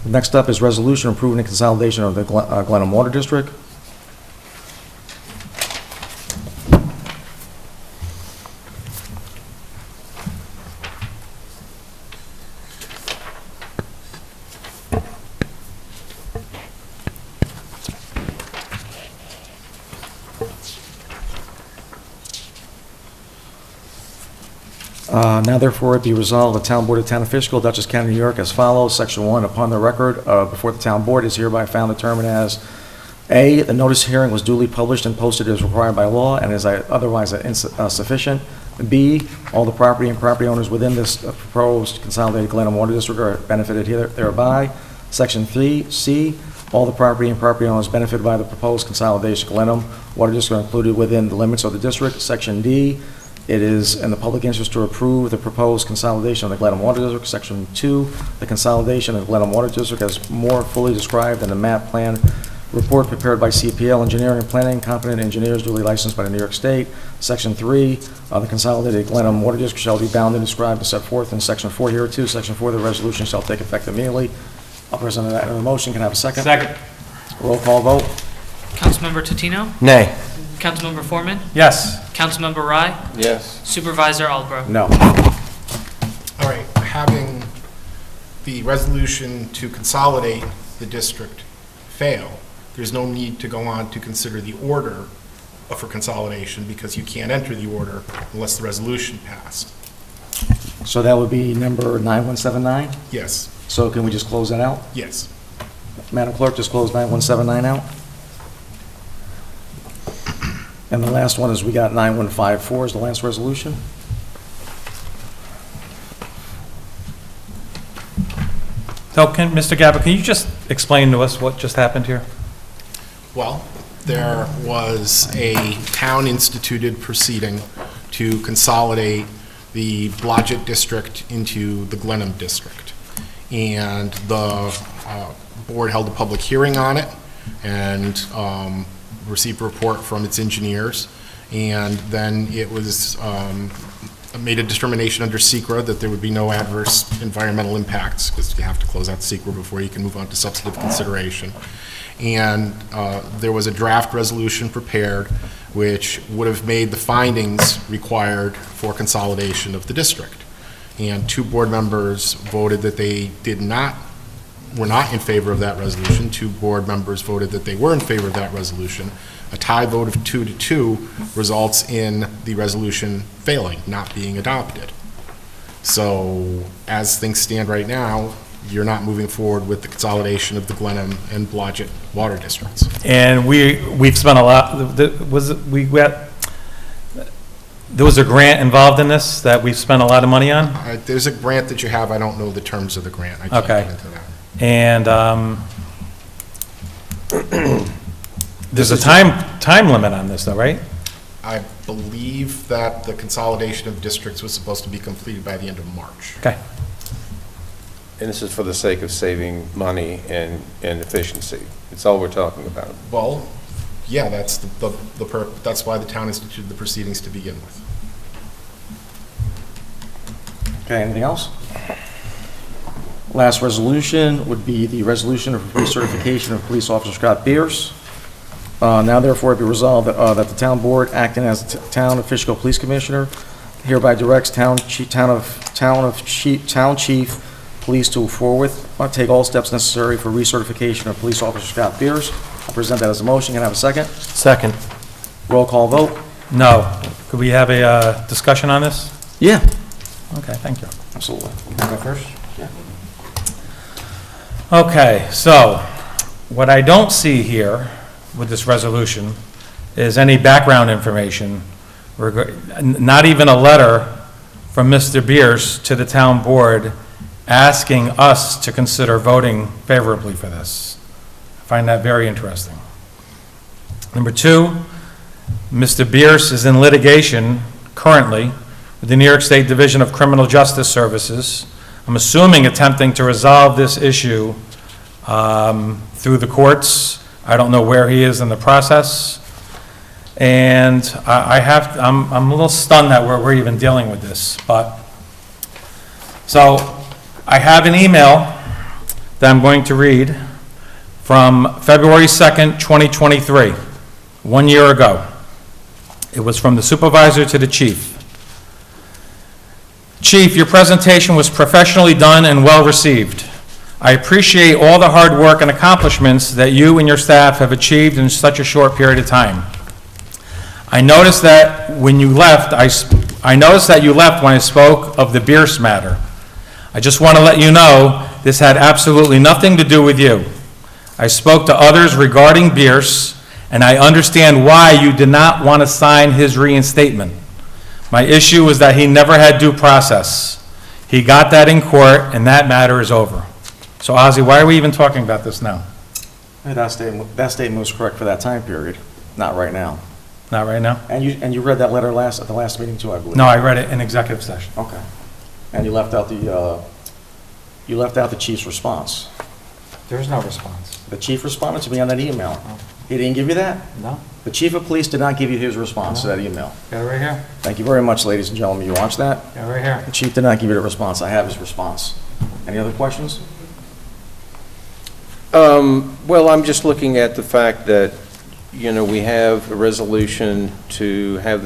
Next up is resolution approving the consolidation of the Glenham Water District. Now therefore it be resolved, the town board of the town of Fishkill, Dutchess County, New York, as follows. Section 1, upon the record before the town board is hereby found determined as, A, the notice hearing was duly published and posted as required by law and is otherwise sufficient. B, all the property and property owners within this proposed consolidated Glenham Water District are benefited thereby. Section 3, C, all the property and property owners benefited by the proposed consolidation Glenham Water District are included within the limits of the district. Section D, it is in the public interest to approve the proposed consolidation of the Glenham Water District. Section 2, the consolidation of the Glenham Water District as more fully described in the map plan report prepared by CPL Engineering and Planning, competent engineers duly licensed by the New York State. Section 3, the consolidated Glenham Water District shall be bound and described and set forth in Section 4 here too. Section 4, the resolution shall take effect immediately. I'll present that in a motion. Can I have a second? Second. Roll call vote. Councilmember Tutino? Nay. Councilmember Foreman? Yes. Councilmember Rye? Yes. Supervisor Albro? No. All right, having the resolution to consolidate the district fail, there's no need to go on to consider the order for consolidation because you can't enter the order unless the resolution passed. So that would be number 9179? Yes, So can we just close that out? yes. Madam Clerk, just close 9179 out. And the last one is we got 9154 is the last resolution. So Mr. Gaba, can you just explain to us what just happened here? Well, there was a town-instituted proceeding to consolidate the Blodgett district into the Glenham district. And the board held a public hearing on it and received a report from its engineers. And then it was made a determination under SECRA that there would be no adverse environmental impacts because you have to close out SECRA before you can move on to substantive consideration. And there was a draft resolution prepared which would have made the findings required for consolidation of the district. And 2 board members voted that they were not in favor of that resolution. 2 board members voted that they were in favor of that resolution. A tie vote of 2-2 results in the resolution failing, not being adopted. So as things stand right now, you're not moving forward with the consolidation of the Glenham and Blodgett water districts. And we've spent a lot, there was a grant involved in this that we've spent a lot of money on? There's a grant that you have, I don't know the terms of the grant. I can't Okay. get into that. And there's a time limit on this though, right? I believe that the consolidation of districts was supposed to be completed by the end of March. Okay. And this is for the sake of saving money and efficiency. It's all we're talking about. Well, yeah, that's that's why the town instituted the proceedings to begin with. Okay, anything else? Last resolution would be the resolution of recertification of Police Officer Scott Beers. Now therefore be resolved that the town board, acting as the town of Fishkill Police Commissioner, hereby directs town chief police to take all steps necessary for recertification of Police Officer Scott Beers. I'll present that as a motion. Can I have a second? Second. Roll call vote. No. Could we have a discussion on this? Yeah. Okay, thank you. Absolutely. Can I go first? Yeah. Okay, so what I don't see here with this resolution is any background information, not even a letter from Mr. Beers to the town board asking us to consider voting favorably for this. I find that very interesting. Number two, Mr. Bierce is in litigation currently with the New York State Division of Criminal Justice Services. I'm assuming attempting to resolve this issue through the courts. I don't know where he is in the process. And I'm a little stunned that we're even dealing with this. But, so I have an email that I'm going to read from February 2nd, 2023, 1 year ago. It was from the supervisor to the chief. Chief, your presentation was professionally done and well received. I appreciate all the hard work and accomplishments that you and your staff have achieved in such a short period of time. I noticed that when you left, I noticed that you left when I spoke of the Bierce matter. I just want to let you know this had absolutely nothing to do with you. I spoke to others regarding Bierce, and I understand why you did not want to sign his reinstatement. My issue was that he never had due process. He got that in court, and that matter is over. So, Ozzy, why are we even talking about this now? That statement was correct for that time period, not right now. Not right now? And you read that letter at the last meeting too, I believe. No, I read it in executive session. Okay. And you left out the chief's response. There's no response. The chief responded to me on that email. He didn't give you that? No. The chief of police did not give you his response to that email. Got it right here. Thank you very much, ladies and gentlemen. You watched that? Got it right here. The chief did not give you the response. I have his response. Any other questions? Well, I'm just looking at the fact that, we have a resolution to have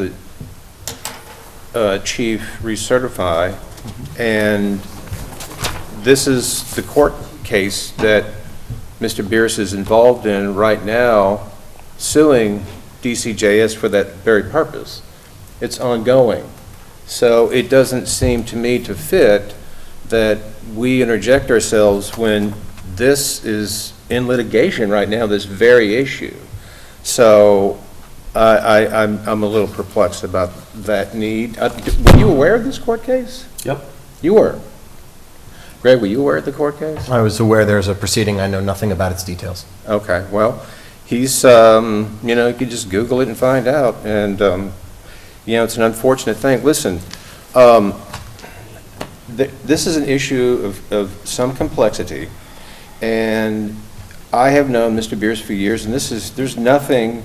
the chief recertify, and this is the court case that Mr. Bierce is involved in right now, suing DCJS for that very purpose. It's ongoing. So it doesn't seem to me to fit that we interject ourselves when this is in litigation right now, this very issue. So I'm a little perplexed about that need. Were you aware of this court case? Yep. You were. Greg, were you aware of the court case? I was aware there's a proceeding. I know nothing about its details. Okay, well, he's, you could just Google it and find out. And, it's an unfortunate thing. Listen, this is an issue of some complexity. And I have known Mr. Bierce for years, and there's nothing,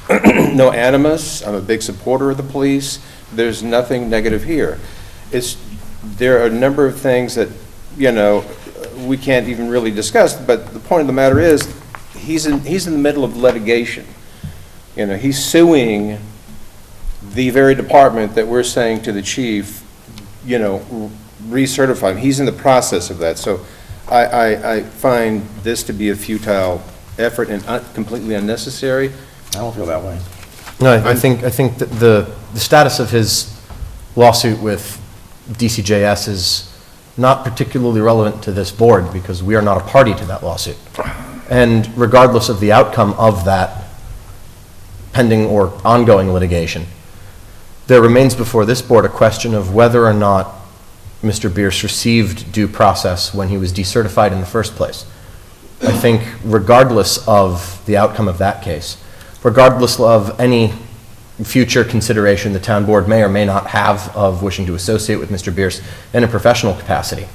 no animus. I'm a big supporter of the police. There's nothing negative here. There are a number of things that, we can't even really discuss, but the point of the matter is, he's in the middle of litigation. He's suing the very department that we're saying to the chief, recertify him. He's in the process of that. So I find this to be a futile effort and completely unnecessary. I don't feel that way. No, I think that the status of his lawsuit with DCJS is not particularly relevant to this board because we are not a party to that lawsuit. And regardless of the outcome of that pending or ongoing litigation, there remains before this board a question of whether or not Mr. Bierce received due process when he was decertified in the first place. I think regardless of the outcome of that case, regardless of any future consideration the town board may or may not have of wishing to associate with Mr. Bierce in a professional capacity,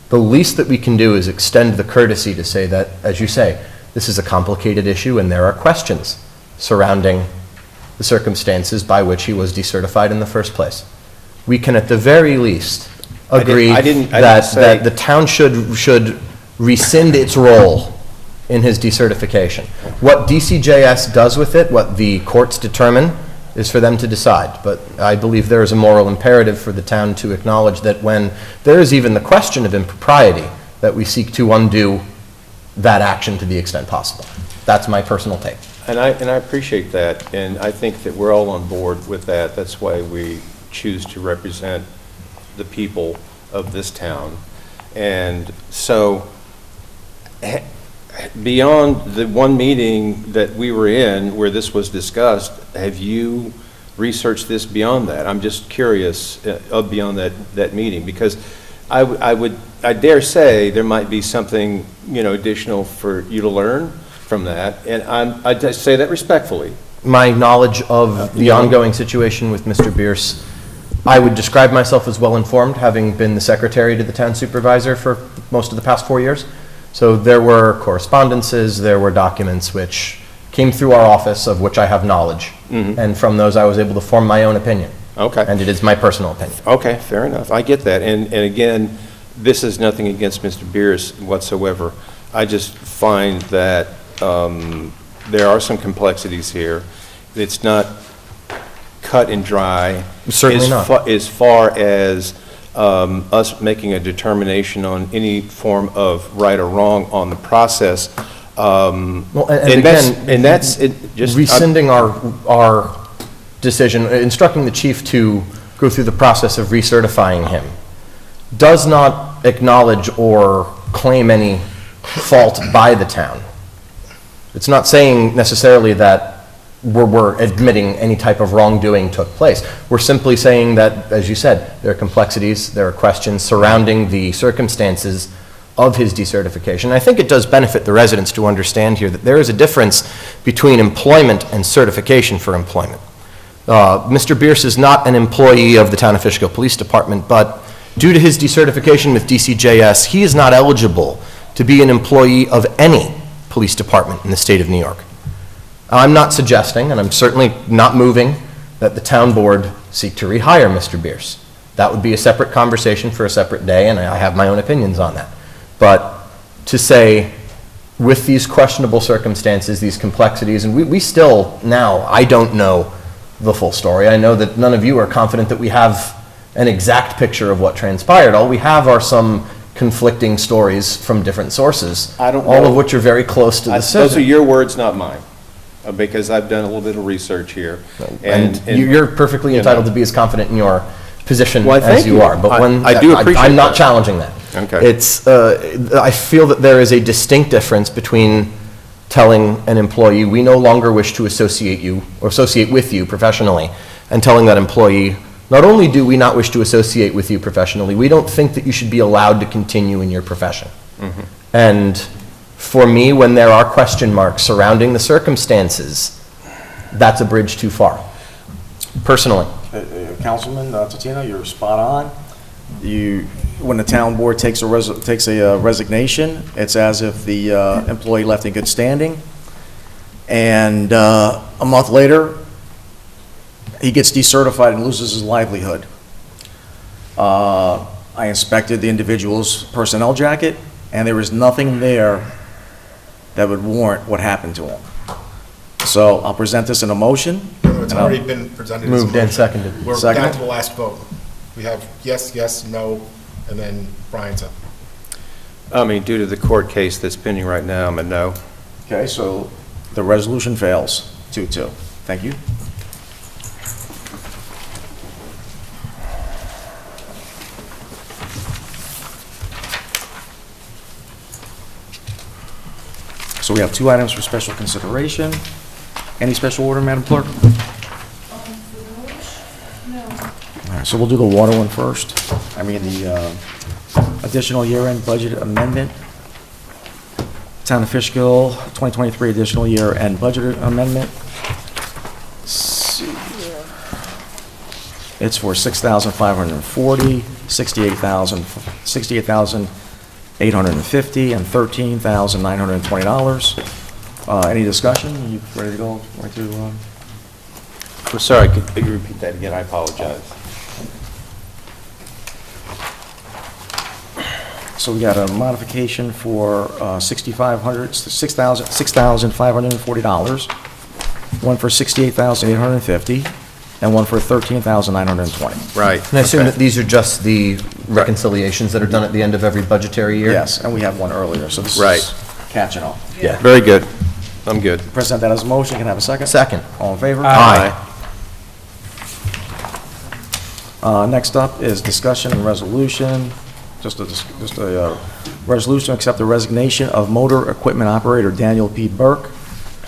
the least that we can do is extend the courtesy to say that, as you say, this is a complicated issue and there are questions surrounding the circumstances by which he was decertified in the first place. We can at the very least agree that the town should rescind its role in his decertification. What DCJS does with it, what the courts determine, is for them to decide. But I believe there is a moral imperative for the town to acknowledge that when there is even the question of impropriety, that we seek to undo that action to the extent possible. That's my personal take. And I appreciate that, and I think that we're all on board with that. That's why we choose to represent the people of this town. And so, beyond the one meeting that we were in where this was discussed, have you researched this beyond that? I'm just curious beyond that meeting, because I dare say there might be something, additional for you to learn from that, and I just say that respectfully. My knowledge of the ongoing situation with Mr. Bierce, I would describe myself as well-informed, having been the secretary to the town supervisor for most of the past 4 years. So there were correspondences, there were documents which came through our office of which I have knowledge. And from those I was able to form my own opinion. Okay. And it is my personal opinion. Okay, fair enough. I get that. And again, this is nothing against Mr. Bierce whatsoever. I just find that there are some complexities here. It's not cut and dry. Certainly not. As far as us making a determination on any form of right or wrong on the process. Well, and again, that's just rescinding our decision, instructing the chief to go through the process of recertifying him, does not acknowledge or claim any fault by the town. It's not saying necessarily that we're admitting any type of wrongdoing took place. We're simply saying that, as you said, there are complexities, there are questions surrounding the circumstances of his decertification. I think it does benefit the residents to understand here that there is a difference between employment and certification for employment. Mr. Bierce is not an employee of the Town of Fishkill Police Department, but due to his decertification with DCJS, he is not eligible to be an employee of any police department in the state of New York. I'm not suggesting, and I'm certainly not moving, that the town board seek to rehire Mr. Bierce. That would be a separate conversation for a separate day, and I have my own opinions on that. But to say, with these questionable circumstances, these complexities, and we still now, I don't know the full story. I know that none of you are confident that we have an exact picture of what transpired. All we have are some conflicting stories from different sources, all of which are very close to the citizen. Those are your words, not mine, because I've done a little bit of research here. And you're perfectly entitled to be as confident in your position Well, as you are. But I do appreciate I'm not that. challenging that. Okay. It's, I feel that there is a distinct difference between telling an employee, we no longer wish to associate you or associate with you professionally, and telling that employee, not only do we not wish to associate with you professionally, we don't think that you should be allowed to continue in your profession. And for me, when there are question marks surrounding the circumstances, that's a bridge too far, personally. Councilman Tatino, you're spot on. When the town board takes a resignation, it's as if the employee left in good standing, and a month later, he gets decertified and loses his livelihood. I inspected the individual's personnel jacket, and there was nothing there that would warrant what happened to him. So I'll present this in a motion. It's already been presented as a Moved and motion. seconded. We're Second. down to the last vote. We have yes, yes, no, and then Brian's up. I mean, due to the court case that's pending right now, I'm a no. Okay, so the resolution fails, 2-2. Thank you. So we have 2 items for special consideration. Any special order, Madam Clerk? All right, so we'll do the water one first. I mean, the additional year-end budget amendment. Town of Fishkill, 2023 additional year-end budget amendment. Let's see here. It's for $6,540, $68,850, and $13,920. Any discussion? You ready to go? I'm sorry, could you repeat that again? I apologize. So we got a modification for $6,540, one for $68,850, and one for $13,920. Right. And I assume that these are just the reconciliations that are done at the end of every budgetary year? Yes, and we have one earlier, so this Right. is catching up. Yeah. Very good. I'm good. Present that as a motion, can I have a second? Second. All in favor? Aye. Next up is discussion and resolution, just a resolution to accept the resignation of motor equipment operator Daniel P. Burke.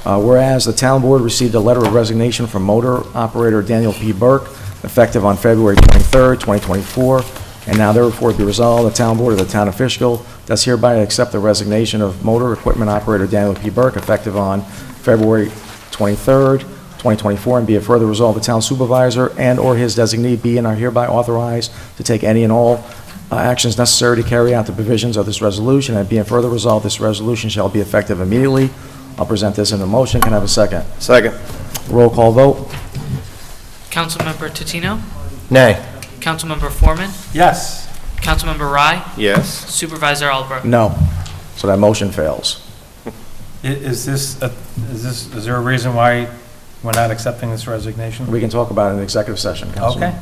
Whereas the town board received a letter of resignation from motor operator Daniel P. Burke, effective on February 23rd, 2024, And now therefore be resolved, the town board of the town of Fishkill does hereby accept the resignation of motor equipment operator Daniel P. Burke effective on February 23rd, 2024, and be it further resolved, the town supervisor and/or his designee be and are hereby authorized to take any and all actions necessary to carry out the provisions of this resolution, and being further resolved, this resolution shall be effective immediately. I'll present this in a motion. Can I have a second? Second. Roll call vote. Councilmember Tutino? Nay. Councilmember Foreman? Yes. Councilmember Rye? Yes. Supervisor Albrook? No. So that motion fails. Is there a reason why we're not accepting this resignation? We can talk about it in executive session, Councilman.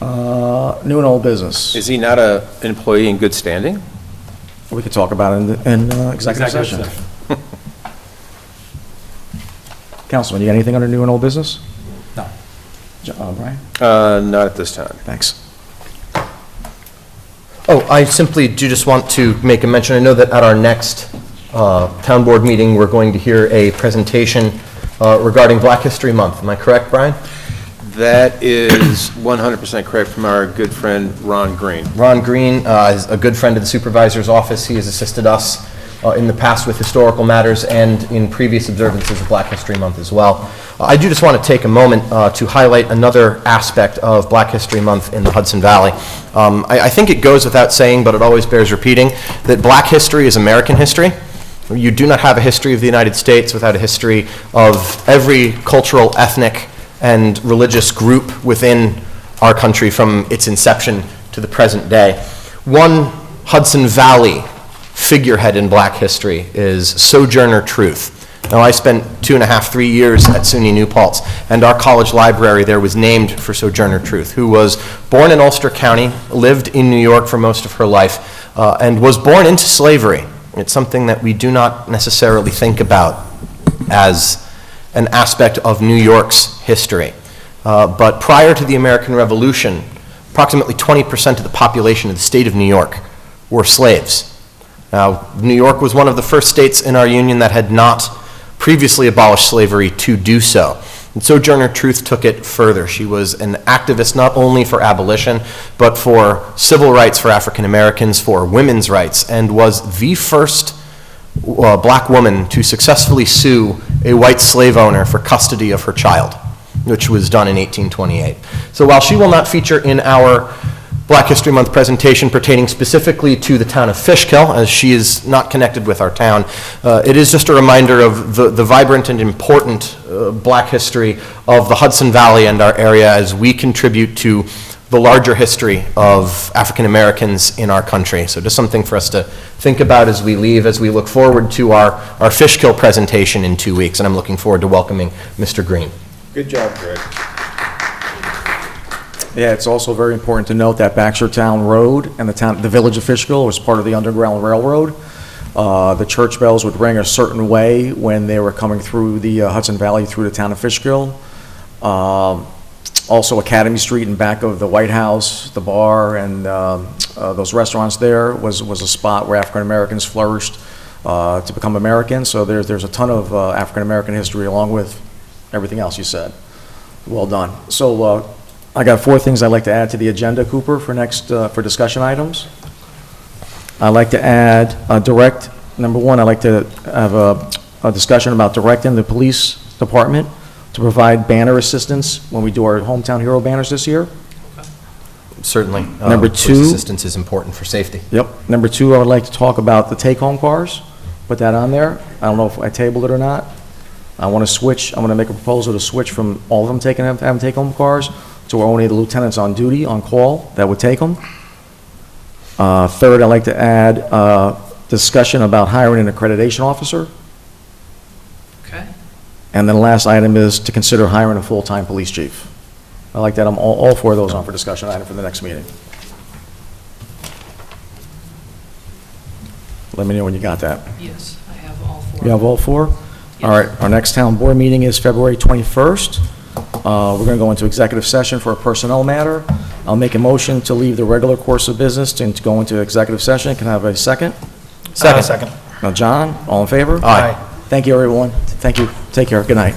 Okay. New and old business. Is he not an employee in good standing? We could talk about it in executive session. Councilman, you got anything under new and old business? No. Brian? Not at this time. Thanks. Oh, I simply do just want to make a mention. I know that at our next town board meeting, we're going to hear a presentation regarding Black History Month. Am I correct, Brian? That is 100% correct from our good friend Ron Green. Ron Green is a good friend of the supervisor's office. He has assisted us in the past with historical matters and in previous observances of Black History Month as well. I do just want to take a moment to highlight another aspect of Black History Month in the Hudson Valley. I think it goes without saying, but it always bears repeating, that Black history is American history. You do not have a history of the United States without a history of every cultural, ethnic, and religious group within our country from its inception to the present day. One Hudson Valley figurehead in Black history is Sojourner Truth. Now, I spent 2.5, 3 years at SUNY New Paltz, and our college library there was named for Sojourner Truth, who was born in Ulster County, lived in New York for most of her life, and was born into slavery. It's something that we do not necessarily think about as an aspect of New York's history. But prior to the American Revolution, approximately 20% of the population of the state of New York were slaves. Now, New York was one of the first states in our union that had not previously abolished slavery to do so. And Sojourner Truth took it further. She was an activist not only for abolition, but for civil rights for African Americans, for women's rights, and was the first black woman to successfully sue a white slave owner for custody of her child, which was done in 1828. So while she will not feature in our Black History Month presentation pertaining specifically to the town of Fishkill, as she is not connected with our town, it is just a reminder of the vibrant and important black history of the Hudson Valley and our area as we contribute to the larger history of African Americans in our country. So just something for us to think about as we leave, as we look forward to our Fishkill presentation in 2 weeks, and I'm looking forward to welcoming Mr. Green. Good job, Greg. Yeah, it's also very important to note that Baxtertown Road and the village of Fishkill was part of the Underground Railroad. The church bells would ring a certain way when they were coming through the Hudson Valley through the town of Fishkill. Also, Academy Street in back of the White House, the bar, and those restaurants there was a spot where African Americans flourished to become Americans. So there's a ton of African American history along with everything else you said. Well done. So I got 4 things I'd like to add to the agenda, Cooper, for next for discussion items. I'd like to add number 1, I'd like to have a discussion about directing the police department to provide banner assistance when we do our Hometown Hero banners this year. Certainly. Number 2. Police assistance is important for safety. Yep. Number 2, I would like to talk about the take-home cars. Put that on there. I don't know if I tabled it or not. I want to make a proposal to switch from all of them having take-home cars to only the lieutenants on duty, on call, that would take them. Third, I'd like to add discussion about hiring an accreditation officer. Okay. And then the last item is to consider hiring a full-time police chief. I like that. I'm all 4 of those on for discussion item for the next meeting. Let me know when you got that. Yes, I have all 4. You have all 4? Yes. All right, our next town board meeting is February 21st. We're going to go into executive session for a personnel matter. I'll make a motion to leave the regular course of business and to go into executive session. Can I have a second? Second. Now, John, all in favor? Aye. Thank you, everyone. Thank you. Take care. Good night.